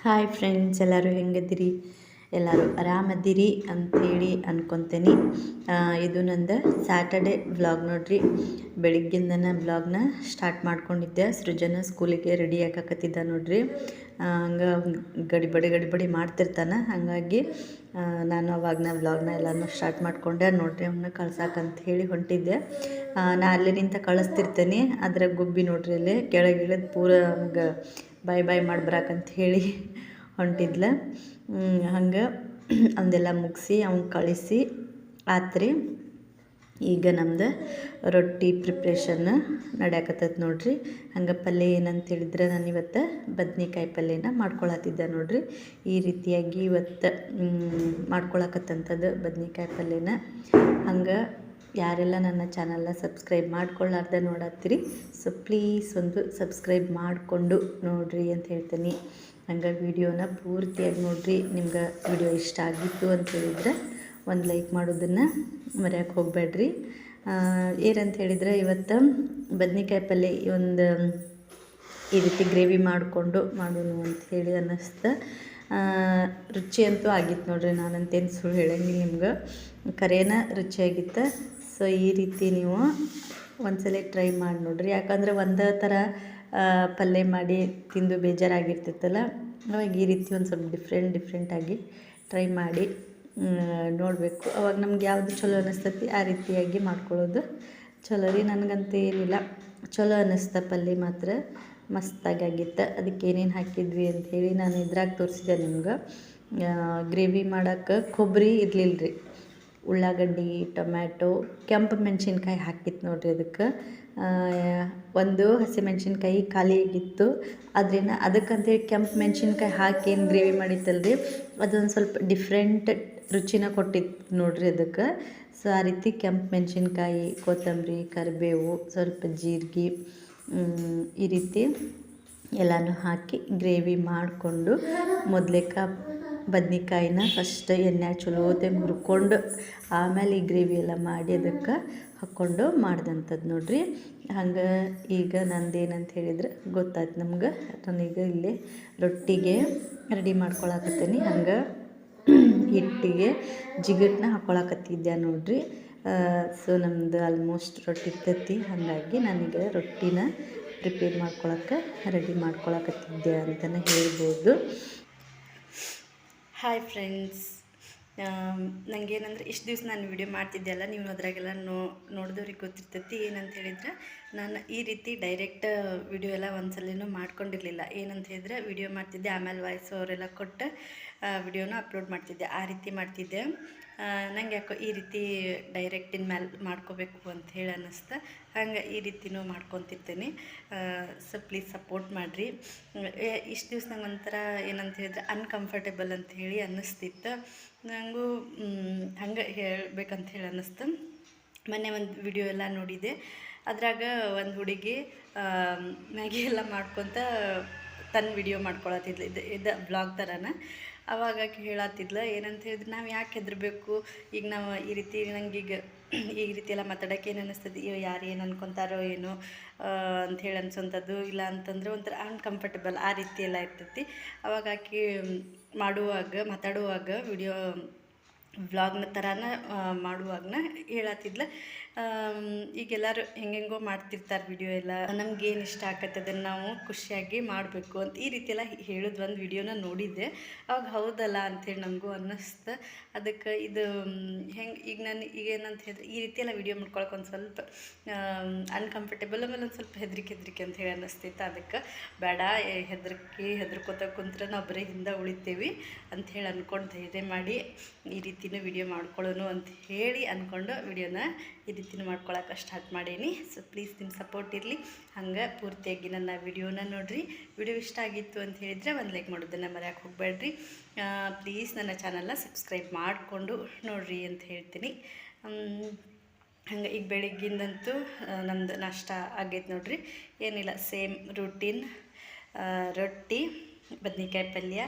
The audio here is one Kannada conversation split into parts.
ಹಾಯ್ ಫ್ರೆಂಡ್ಸ್, ಎಲ್ಲರೂ ಹೆಂಗದಿರಿ? ಎಲ್ಲರೂ ಆರಾಮದಿರಿ ಅಂಥೇಳಿ ಅನ್ಕೊತೀನಿ. ಇದು ನಂದು ಸ್ಯಾಟರ್ಡೆ ವ್ಲಾಗ್ ನೋಡ್ರಿ. ಬೆಳಿಗ್ಗಿಂದನ ವ್ಲಾಗ್ನ ಸ್ಟಾರ್ಟ್ ಮಾಡ್ಕೊಂಡಿದ್ದೆ. ಸೃಜನ ಸ್ಕೂಲಿಗೆ ರೆಡಿ ಆಗಾಕತ್ತಿದ್ದ ನೋಡ್ರಿ. ಹಂಗೆ ಗಡಿಬಡಿ ಮಾಡ್ತಿರ್ತಾನೆ. ಹಾಗಾಗಿ ನಾನು ಅವಾಗನ ವ್ಲಾಗ್ನ ಎಲ್ಲನೂ ಸ್ಟಾರ್ಟ್ ಮಾಡಿಕೊಂಡೆ ನೋಡ್ರಿ. ಅವನ್ನ ಕಳ್ಸಕ್ಕಂತ ಹೇಳಿ ಹೊಂಟಿದ್ದೆ. ನಾ ಅಲ್ಲಿ ನಿಂತ ಕಳಿಸ್ತಿರ್ತೇನೆ. ಅದರ ಗುಬ್ಬಿ ನೋಡ್ರಿ ಅಲ್ಲಿ ಕೆಳಗಿಳಿದು ಪೂರ ಹಂಗೆ ಬಾಯ್ ಮಾಡ್ಬರಾಕಂತ ಹೇಳಿ ಹೊಂಟಿದ್ಲ. ಹಂಗೆ ಅವನ್ನೆಲ್ಲ ಮುಗಿಸಿ ಅವ್ನು ಕಳಿಸಿ ಆತ್ರಿ. ಈಗ ನಮ್ದು ರೊಟ್ಟಿ ಪ್ರಿಪ್ರೇಷನ್ ನಡೆಯಕತ್ತೈತೆ ನೋಡ್ರಿ. ಹಂಗೆ ಪಲ್ಯ ಏನಂತ ಹೇಳಿದ್ರೆ, ನಾನು ಇವತ್ತು ಬದ್ನಿಕಾಯಿ ಪಲ್ಯನ ಮಾಡ್ಕೊಳತ್ತಿದ್ದೆ ನೋಡ್ರಿ. ಈ ರೀತಿಯಾಗಿ ಇವತ್ತು ಮಾಡ್ಕೊಳಕತ್ತಂಥದ್ದು ಬದ್ನಿಕಾಯಿ ಪಲ್ಯನ. ಹಂಗೆ ಯಾರೆಲ್ಲ ನನ್ನ ಚಾನಲ್ನ ಸಬ್ಸ್ಕ್ರೈಬ್ ಮಾಡ್ಕೊಳ್ಳಾರ್ದೆ ನೋಡತ್ತೀರಿ, ಸೊ ಪ್ಲೀಸ್ ಒಂದು ಸಬ್ಸ್ಕ್ರೈಬ್ ಮಾಡಿಕೊಂಡು ನೋಡಿರಿ ಅಂತ ಹೇಳ್ತೀನಿ. ಹಂಗೆ ವಿಡಿಯೋನ ಪೂರ್ತಿಯಾಗಿ ನೋಡಿರಿ. ನಿಮ್ಗೆ ವಿಡಿಯೋ ಇಷ್ಟ ಆಗಿತ್ತು ಅಂತ ಹೇಳಿದ್ರೆ ಒಂದು ಲೈಕ್ ಮಾಡೋದನ್ನು ಮರೆಯೋಕ್ಕೆ ಹೋಗಬೇಡ್ರಿ. ಏನಂತ ಹೇಳಿದರೆ, ಇವತ್ತು ಬದ್ನಿಕಾಯಿ ಪಲ್ಯ ಒಂದು ಈ ರೀತಿ ಗ್ರೇವಿ ಮಾಡಿಕೊಂಡು ಮಾಡೋಣ ಅಂತ ಹೇಳಿ ಅನ್ನಿಸ್ತು. ರುಚಿ ಅಂತೂ ಆಗಿತ್ತು ನೋಡ್ರಿ. ನಾನಂತೇನು ಸುಳ್ಳು ಹೇಳಂಗಿಲ್ಲ, ನಿಮ್ಗೆ ಕರೇನ ರುಚಿಯಾಗಿತ್ತು. ಸೊ ಈ ರೀತಿ ನೀವು ಒಂದ್ಸಲ ಟ್ರೈ ಮಾಡಿ ನೋಡಿರಿ. ಯಾಕಂದರೆ ಒಂದೇ ಥರ ಪಲ್ಯ ಮಾಡಿ ತಿಂದು ಬೇಜಾರಾಗಿರ್ತಿತ್ತಲ್ಲ, ಅವಾಗ ಈ ರೀತಿ ಒಂದು ಸ್ವಲ್ಪ ಡಿಫ್ರೆಂಟಾಗಿ ಟ್ರೈ ಮಾಡಿ ನೋಡಬೇಕು. ಅವಾಗ ನಮ್ಗೆ ಯಾವುದು ಚಲೋ ಅನ್ನಿಸ್ತೈತಿ ಆ ರೀತಿಯಾಗಿ ಮಾಡ್ಕೊಳ್ಳೋದು ಚಲೋ ರೀ. ನನಗಂತೂ ಏನಿಲ್ಲ, ಚಲೋ ಅನ್ನಿಸ್ತ ಪಲ್ಯ ಮಾತ್ರ ಮಸ್ತಾಗಿತ್ತು. ಅದಕ್ಕೆ ಏನೇನು ಹಾಕಿದ್ವಿ ಅಂಥೇಳಿ ನಾನು ಇದ್ರಾಗ ತೋರಿಸಿದೆ ನಿಮ್ಗೆ. ಗ್ರೇವಿ ಮಾಡೋಕ್ಕೆ ಕೊಬ್ಬರಿ ಇರಲಿಲ್ಲ ರೀ, ಉಳ್ಳಾಗಡ್ಡಿ, ಟೊಮ್ಯಾಟೊ, ಕೆಂಪು ಮೆಣಸಿನ್ಕಾಯಿ ಹಾಕಿತ್ತು ನೋಡಿರಿ. ಅದಕ್ಕೆ ಒಂದು ಹಸಿಮೆಣ್ಸಿನ್ಕಾಯಿ ಖಾಲಿಯಾಗಿತ್ತು. ಅದರಿಂದ ಅದಕ್ಕಂತೇಳಿ ಕೆಂಪು ಮೆಣಸಿನ್ಕಾಯಿ ಹಾಕಿ ಏನು ಗ್ರೇವಿ ಮಾಡಿತ್ತಲ್ರಿ, ಅದೊಂದು ಸ್ವಲ್ಪ ಡಿಫ್ರೆಂಟ್ ರುಚಿನ ಕೊಟ್ಟಿತ್ತು ನೋಡಿರಿ ಅದಕ್ಕೆ. ಸೊ ಆ ರೀತಿ ಕೆಂಪು ಮೆಣಸಿನ್ಕಾಯಿ, ಕೊತ್ತಂಬರಿ, ಕರಿಬೇವು, ಸ್ವಲ್ಪ ಜೀರಿಗೆ, ಈ ರೀತಿ ಎಲ್ಲನೂ ಹಾಕಿ ಗ್ರೇವಿ ಮಾಡಿಕೊಂಡು ಮೊದಲೇಕ ಬದ್ನಿಕಾಯಿನ ಫಸ್ಟ್ ಎಣ್ಣೆ ಚಲೋತೆ ಹುರ್ಕೊಂಡು ಆಮೇಲೆ ಈ ಗ್ರೇವಿ ಎಲ್ಲ ಮಾಡಿ ಅದಕ್ಕೆ ಹಾಕ್ಕೊಂಡು ಮಾಡ್ದಂಥದ್ದು ನೋಡಿರಿ. ಹಂಗೆ ಈಗ ನಂದೇನಂತ ಹೇಳಿದ್ರೆ ಗೊತ್ತಾಯ್ತು ನಮ್ಗೆ. ನಾನೀಗ ಇಲ್ಲಿ ರೊಟ್ಟಿಗೆ ರೆಡಿ ಮಾಡ್ಕೊಳಕತ್ತೀನಿ. ಹಂಗೆ ಹಿಟ್ಟಿಗೆ ಜಿಗಟನ್ನ ಹಾಕ್ಕೊಳಕತ್ತಿದ್ದೆ ನೋಡಿರಿ. ಸೊ ನಮ್ಮದು ಆಲ್ಮೋಸ್ಟ್ ರೊಟ್ಟಿ ಇರ್ತೈತಿ. ಹಾಗಾಗಿ ನನಗೆ ರೊಟ್ಟಿನ ಪ್ರಿಪೇರ್ ಮಾಡ್ಕೊಳಕ್ಕೆ ರೆಡಿ ಮಾಡ್ಕೊಳಕತ್ತಿದ್ದೆ ಅಂತಲೇ ಹೇಳ್ಬೋದು. ಹಾಯ್ ಫ್ರೆಂಡ್ಸ್, ನನಗೇನಂದ್ರೆ ಇಷ್ಟು ದಿವಸ ನಾನು ವಿಡಿಯೋ ಮಾಡ್ತಿದ್ದೆ ಅಲ್ಲ, ನೀವು ಅದ್ರಾಗೆಲ್ಲ ನೋಡಿದವ್ರಿಗೆ ಗೊತ್ತಿರ್ತೈತಿ. ಏನಂತ ಹೇಳಿದ್ರೆ, ನಾನು ಈ ರೀತಿ ಡೈರೆಕ್ಟ್ ವಿಡಿಯೋ ಎಲ್ಲ ಒಂದ್ಸಲನೂ ಮಾಡ್ಕೊಂಡಿರಲಿಲ್ಲ. ಏನಂತ ಹೇಳಿದ್ರೆ, ವಿಡಿಯೋ ಮಾಡ್ತಿದ್ದೆ, ಆಮೇಲೆ ವಾಯ್ಸ್ ಅವರೆಲ್ಲ ಕೊಟ್ಟು ವಿಡಿಯೋನ ಅಪ್ಲೋಡ್ ಮಾಡ್ತಿದ್ದೆ. ಆ ರೀತಿ ಮಾಡ್ತಿದ್ದೆ. ನಂಗೆ ಯಾಕೋ ಈ ರೀತಿ ಡೈರೆಕ್ಟಿನ ಮೇಲೆ ಮಾಡ್ಕೋಬೇಕು ಅಂತ ಹೇಳಿ ಅನ್ನಿಸ್ತು. ಹಂಗೆ ಈ ರೀತಿನೂ ಮಾಡ್ಕೊತಿರ್ತೀನಿ. ಸೊ ಪ್ಲೀಸ್ ಸಪೋರ್ಟ್ ಮಾಡಿರಿ. ಇಷ್ಟು ದಿವಸ ನಂಗೆ ಒಂಥರ ಏನಂತ ಹೇಳಿದ್ರೆ ಅನ್ಕಂಫರ್ಟೇಬಲ್ ಅಂತ ಹೇಳಿ ಅನ್ನಿಸ್ತಿತ್ತು. ನನಗೂ ಹಂಗೆ ಹೇಳ್ಬೇಕಂತ ಹೇಳಿ ಅನ್ನಿಸ್ತು. ಮೊನ್ನೆ ಒಂದು ವಿಡಿಯೋ ಎಲ್ಲ ನೋಡಿದೆ. ಅದ್ರಾಗ ಒಂದು ಹುಡುಗಿ ಮ್ಯಾಗಿ ಎಲ್ಲ ಮಾಡ್ಕೊತ ತನ್ನ ವಿಡಿಯೋ ಮಾಡ್ಕೊಳತ್ತಿದ್ಲು. ಇದು ಬ್ಲಾಗ್ ಥರನ. ಅವಾಗ ಹೇಳತ್ತಿದ್ಲು ಏನಂತ ಹೇಳಿದ್ರೆ, ನಾವು ಯಾಕೆ ಹೆದರಬೇಕು? ಈಗ ನಾವು ಈ ರೀತಿ ನಂಗೀಗ ಈ ರೀತಿ ಎಲ್ಲ ಮಾತಾಡೋಕೆ ಏನು ಅನ್ನಿಸ್ತದೆ, ಯಾರು ಏನು ಅನ್ಕೊತಾರೋ ಏನೋ ಅಂಥೇಳಿ ಅನ್ಸೋಂಥದ್ದು. ಇಲ್ಲ ಅಂತಂದರೆ ಒಂಥರ ಅನ್ಕಂಫರ್ಟೇಬಲ್ ಆ ರೀತಿ ಎಲ್ಲ ಇರ್ತೈತಿ. ಅವಾಗ ಆಕೆ ಮಾತಾಡುವಾಗ ವಿಡಿಯೋ ವ್ಲಾಗ್ನ ಥರನ ಮಾಡುವಾಗನ ಹೇಳತ್ತಿದ್ಲು, ಈಗೆಲ್ಲರೂ ಹೆಂಗೆಂಗೋ ಮಾಡ್ತಿರ್ತಾರೆ ವಿಡಿಯೋ ಎಲ್ಲ, ನಮ್ಗೇನು ಇಷ್ಟ ಆಕತ್ತೆ ಅದನ್ನು ನಾವು ಖುಷಿಯಾಗಿ ಮಾಡಬೇಕು ಅಂತ ಈ ರೀತಿ ಎಲ್ಲ ಹೇಳೋದು ಒಂದು ವಿಡಿಯೋನ ನೋಡಿದ್ದೆ. ಅವಾಗ ಹೌದಲ್ಲ ಅಂಥೇಳಿ ನನಗೂ ಅನ್ನಿಸ್ತು. ಅದಕ್ಕೆ ಇದು ಹೆಂಗೆ ಈಗ ನಾನು ಏನಂತ ಹೇಳಿದ್ರೆ, ಈ ರೀತಿ ಎಲ್ಲ ವಿಡಿಯೋ ಮಾಡ್ಕೊಳಕ್ಕೆ ಒಂದು ಸ್ವಲ್ಪ ಅನ್ಕಂಫರ್ಟೇಬಲ್, ಆಮೇಲೆ ಒಂದು ಸ್ವಲ್ಪ ಹೆದರಿಕೆ ಅಂತ ಹೇಳಿ ಅನ್ನಿಸ್ತಿತ್ತು. ಅದಕ್ಕೆ ಬೇಡ, ಹೆದರ್ಕೋತ ಕುಂತ್ರೆ ನಾವು ಬರೀ ಹಿಂದೆ ಉಳಿತೇವೆ ಅಂಥೇಳಿ ಅಂದ್ಕೊಂಡು ಧೈರ್ಯ ಮಾಡಿ ಈ ರೀತಿನೂ ವಿಡಿಯೋ ಮಾಡ್ಕೊಳ್ಳೋಣ ಅಂತ ಹೇಳಿ ಅಂದ್ಕೊಂಡು ವಿಡಿಯೋನ ಈ ರೀತಿನೂ ಮಾಡ್ಕೊಳಕ್ಕೆ ಸ್ಟಾರ್ಟ್ ಮಾಡೀನಿ. ಸೊ ಪ್ಲೀಸ್ ನಿಮ್ಮ ಸಪೋರ್ಟ್ ಇರಲಿ. ಹಂಗೆ ಪೂರ್ತಿಯಾಗಿ ನನ್ನ ವಿಡಿಯೋನ ನೋಡಿರಿ. ವಿಡಿಯೋ ಇಷ್ಟ ಆಗಿತ್ತು ಅಂತ ಹೇಳಿದರೆ ಒಂದು ಲೈಕ್ ಮಾಡೋದನ್ನು ಮರೆಯೋಕ್ಕೆ ಹೋಗಬೇಡ್ರಿ. ಪ್ಲೀಸ್ ನನ್ನ ಚಾನಲ್ನ ಸಬ್ಸ್ಕ್ರೈಬ್ ಮಾಡಿಕೊಂಡು ನೋಡಿರಿ ಅಂತ ಹೇಳ್ತೀನಿ. ಹಂಗೆ ಈಗ ಬೆಳಿಗ್ಗಿಂದಂತೂ ನಮ್ಮದು ನಾಷ್ಟ ಆಗೈತೆ ನೋಡಿರಿ. ಏನಿಲ್ಲ, ಸೇಮ್ ರೂಟೀನ್, ರೊಟ್ಟಿ, ಬದ್ನಿಕಾಯಿ ಪಲ್ಯ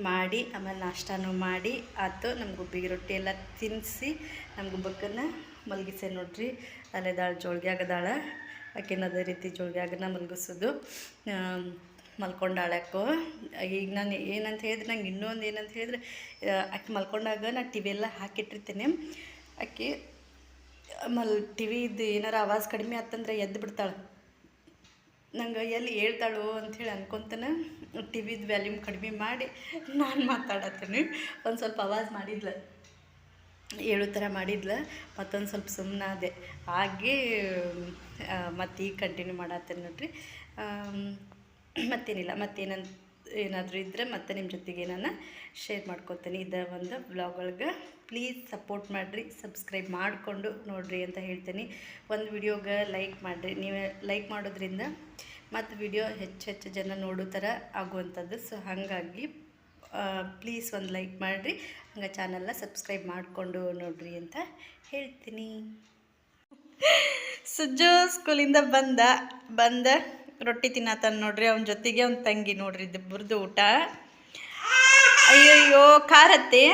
ಮಾಡಿ ಆಮೇಲೆ ನಾಷ್ಟನೂ ಮಾಡಿ ಆಯ್ತು. ನಮ್ಮ ಗುಬ್ಬಿಗೆ ರೊಟ್ಟಿ ಎಲ್ಲ ತಿನ್ನಿಸಿ ನಮ್ಮ ಗುಬ್ಬಕ್ಕನ್ನು ಮಲಗಿಸೆ ನೋಡ್ರಿ. ಅಲ್ಲೆದಾಳು ಜೋಳಿಗೆ ಆಗದಾಳ, ಆಕೆನ ಅದೇ ರೀತಿ ಜೋಳಿಗೆ ಆಗನ ಮಲಗಿಸೋದು. ಮಲ್ಕೊಂಡಾಳಕ್ಕೋ. ಈಗ ನಾನು ಏನಂತ ಹೇಳಿದ್ರೆ ನಂಗೆ ಇನ್ನೊಂದು ಏನಂತ ಹೇಳಿದ್ರೆ ಆಕೆ ಮಲ್ಕೊಂಡಾಗ ನಾನು ಟಿ ವಿ ಎಲ್ಲ ಹಾಕಿಟ್ಟಿರ್ತೇನೆ. ಆಕೆ ಟಿ ವಿದು ಏನಾರು ಆವಾಜ್ ಕಡಿಮೆ ಆತಂದ್ರೆ ಎದ್ದು ಬಿಡ್ತಾಳೆ. ನಂಗೆ ಎಲ್ಲಿ ಹೇಳ್ತಾಳು ಅಂಥೇಳಿ ಅನ್ಕೊತಾನೆ ಟಿ ವಿದು ವ್ಯಾಲ್ಯೂಮ್ ಕಡಿಮೆ ಮಾಡಿ ನಾನು ಮಾತಾಡತ್ತೀನಿ. ಒಂದು ಸ್ವಲ್ಪ ಆವಾಜ್ ಮಾಡಿದ್ಲು, ಹೇಳೋ ಥರ ಮಾಡಿದ್ಲು. ಮತ್ತೊಂದು ಸ್ವಲ್ಪ ಸುಮ್ಮನಾದೆ. ಹಾಗೆ ಮತ್ತು ಈಗ ಕಂಟಿನ್ಯೂ ಮಾಡತ್ತೇನೆ ನೋಡ್ರಿ. ಮತ್ತೇನಿಲ್ಲ, ಏನಾದರೂ ಇದ್ದರೆ ಮತ್ತೆ ನಿಮ್ಮ ಜೊತೆಗೆ ನಾನು ಶೇರ್ ಮಾಡ್ಕೊತೀನಿ. ಇದ ಒಂದು ವ್ಲಾಗ್ ಒಳಗೆ ಪ್ಲೀಸ್ ಸಪೋರ್ಟ್ ಮಾಡಿರಿ, ಸಬ್ಸ್ಕ್ರೈಬ್ ಮಾಡಿಕೊಂಡು ನೋಡಿರಿ ಅಂತ ಹೇಳ್ತೀನಿ. ಒಂದು ವಿಡಿಯೋಗೆ ಲೈಕ್ ಮಾಡಿರಿ. ನೀವು ಲೈಕ್ ಮಾಡೋದ್ರಿಂದ ಮತ್ತು ವಿಡಿಯೋ ಹೆಚ್ಚು ಜನ ನೋಡೋ ಥರ ಆಗುವಂಥದ್ದು. ಸೊ ಹಾಗಾಗಿ ಪ್ಲೀಸ್ ಒಂದು ಲೈಕ್ ಮಾಡಿರಿ, ಹಂಗೆ ಚಾನಲ್ನ ಸಬ್ಸ್ಕ್ರೈಬ್ ಮಾಡಿಕೊಂಡು ನೋಡಿರಿ ಅಂತ ಹೇಳ್ತೀನಿ. ಸುಜ್ಜು ಸ್ಕೂಲಿಂದ ಬಂದ ರೊಟ್ಟಿ ತಿನ್ನತ್ತಾನ ನೋಡ್ರಿ. ಅವನ ಜೊತೆಗೆ ಅವ್ನ ತಂಗಿ ನೋಡ್ರಿ, ಇಬ್ಬರದು ಊಟ. ಅಯ್ಯಯ್ಯೋ ಖಾರ ಹತ್ತಿ.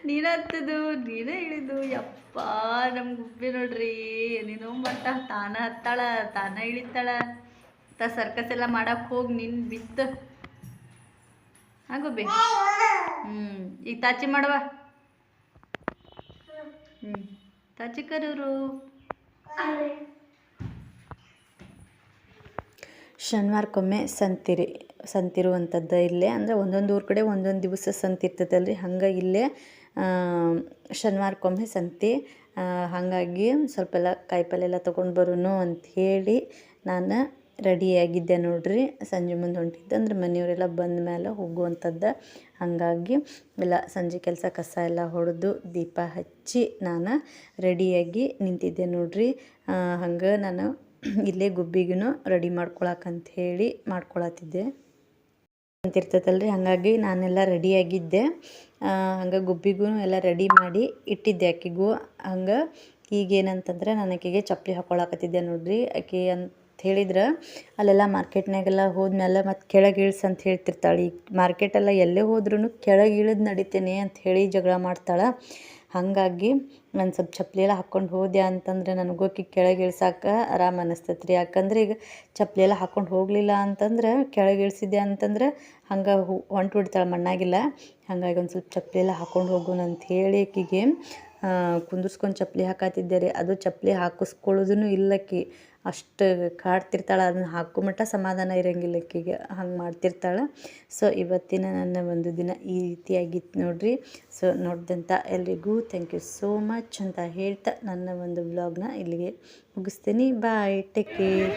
ನೀನೇ ಹತ್ತದು, ನೀನೇ ಇಳಿದು. ಯಪ್ಪ ನಮ್ಮ ಗುಬ್ಬಿ ನೋಡ್ರಿ, ನೀನು ಮಟ್ಟ ತಾನ ಹತ್ತಾಳ, ತಾನ ಇಳಿತಾಳ. ಸರ್ಕಸ್ ಎಲ್ಲ ಮಾಡಕ್ಕೆ ಹೋಗಿ ನಿನ್ನ ಬಿತ್ತು ಗುಬ್ಬಿ. ಈಗ ತಾಚಿ ಮಾಡುವ. ತಾಚಿ ಕರೂರು. ಶನಿವಾರಕ್ಕೊಮ್ಮೆ ಸಂತಿರುವಂಥದ್ದು ಇಲ್ಲೇ. ಅಂದರೆ ಒಂದೊಂದು ಊರ ಕಡೆ ಒಂದೊಂದು ದಿವಸ ಸಂತೆ ಇರ್ತದಲ್ರಿ, ಹಂಗೆ ಇಲ್ಲೇ ಶನಿವಾರಕ್ಕೊಮ್ಮೆ ಸಂತೆ. ಹಾಗಾಗಿ ಸ್ವಲ್ಪ ಎಲ್ಲ ಕಾಯಿಪಲ್ಲೆ ಎಲ್ಲ ತೊಗೊಂಡು ಬರೋನು ಅಂಥೇಳಿ ನಾನು ರೆಡಿಯಾಗಿದ್ದೆ ನೋಡ್ರಿ. ಸಂಜೆ ಮುಂದೆ ಹೊಂಟಿದ್ದೆ, ಅಂದ್ರೆ ಮನೆಯವರೆಲ್ಲ ಬಂದ ಮೇಲೆ ಹೋಗುವಂಥದ್ದು. ಹಾಗಾಗಿ ಎಲ್ಲ ಸಂಜೆ ಕೆಲಸ ಕಸ ಎಲ್ಲ ಹೊಡೆದು ದೀಪ ಹಚ್ಚಿ ನಾನು ರೆಡಿಯಾಗಿ ನಿಂತಿದ್ದೆ ನೋಡ್ರಿ. ಹಂಗೆ ನಾನು ಇಲ್ಲೇ ಗುಬ್ಬಿಗೂ ರೆಡಿ ಮಾಡ್ಕೊಳಕ್ಕಂತ ಹೇಳಿ ಮಾಡ್ಕೊಳತ್ತಿದ್ದೆ ಅಂತಿರ್ತೈತಲ್ರಿ. ಹಾಗಾಗಿ ನಾನೆಲ್ಲ ರೆಡಿಯಾಗಿದ್ದೆ. ಹಂಗೆ ಗುಬ್ಬಿಗೂ ಎಲ್ಲ ರೆಡಿ ಮಾಡಿ ಇಟ್ಟಿದ್ದೆ ಆಕೆಗೂ. ಹಂಗೆ ಈಗೇನಂತಂದ್ರೆ ನಾನು ಆಕೆಗೆ ಚಪ್ಪಲಿ ಹಾಕ್ಕೊಳಕತ್ತಿದ್ದೆ ನೋಡ್ರಿ. ಆಕೆ ಅಂತ ಹೇಳಿದ್ರೆ ಅಲ್ಲೆಲ್ಲ ಮಾರ್ಕೆಟ್ನಾಗೆಲ್ಲ ಹೋದ್ಮೇಲೆ ಮತ್ತು ಕೆಳಗೆ ಇಳಿಸ್ ಅಂತ ಹೇಳ್ತಿರ್ತಾಳೆ. ಈಗ ಮಾರ್ಕೆಟೆಲ್ಲ ಎಲ್ಲೇ ಹೋದ್ರೂ ಕೆಳಗೆ ಇಳಿದು ನಡಿತೇನೆ ಅಂತ ಹೇಳಿ ಜಗಳ ಮಾಡ್ತಾಳೆ. ಹಾಗಾಗಿ ನಾನು ಸ್ವಲ್ಪ ಚಪ್ಪಲಿ ಎಲ್ಲ ಹಾಕ್ಕೊಂಡು ಹೋದೆ ಅಂತಂದರೆ ನನಗೋಕಿ ಕೆಳಗೆ ಇಳ್ಸಕ್ಕೆ ಆರಾಮ ಅನ್ನಿಸ್ತೈತೆ ರೀ. ಯಾಕಂದ್ರೆ ಈಗ ಚಪ್ಪಲಿ ಎಲ್ಲ ಹಾಕ್ಕೊಂಡು ಹೋಗಲಿಲ್ಲ ಅಂತಂದ್ರೆ, ಕೆಳಗೆ ಇಳಿಸಿದ್ದೆ ಅಂತಂದ್ರೆ ಹಂಗೆ ಹೊಂಟು ಬಿಡ್ತಾಳೆ ಮಣ್ಣಾಗಿಲ್ಲ. ಹಾಗಾಗಿ ಒಂದು ಸ್ವಲ್ಪ ಚಪ್ಪಲಿ ಎಲ್ಲ ಹಾಕ್ಕೊಂಡು ಹೋಗೋಣ ಅಂತ ಹೇಳಿ ಆಕೆಗೆ ಕುಂದಿರ್ಸ್ಕೊಂಡು ಚಪ್ಪಲಿ ಹಾಕತ್ತಿದ್ದೆ ರೀ. ಅದು ಚಪ್ಪಲಿ ಹಾಕಿಸ್ಕೊಳ್ಳೋದೂ ಇಲ್ಲಕ್ಕಿ, ಅಷ್ಟು ಕಾಡ್ತಿರ್ತಾಳೆ. ಅದನ್ನು ಹಾಕೋ ಮಟ್ಟ ಸಮಾಧಾನ ಇರೋಂಗಿಲ್ಲ ಆಕೆಗೆ, ಹಂಗೆ ಮಾಡ್ತಿರ್ತಾಳೆ. ಸೊ ಇವತ್ತಿನ ನನ್ನ ಒಂದು ದಿನ ಈ ರೀತಿಯಾಗಿತ್ತು ನೋಡ್ರಿ. ಸೊ ನೋಡಿದಂಥ ಎಲ್ರಿಗೂ ಥ್ಯಾಂಕ್ ಯು ಸೋ ಮಚ್ ಅಂತ ಹೇಳ್ತಾ ನನ್ನ ಒಂದು ವ್ಲಾಗ್ನ ಇಲ್ಲಿಗೆ ಮುಗಿಸ್ತೀನಿ. ಬಾಯ್, ಟೇಕ್ ಕೇರ್.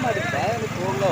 ಮಾಡಿದ್ದೆ ಹೋಗ್ಲೋ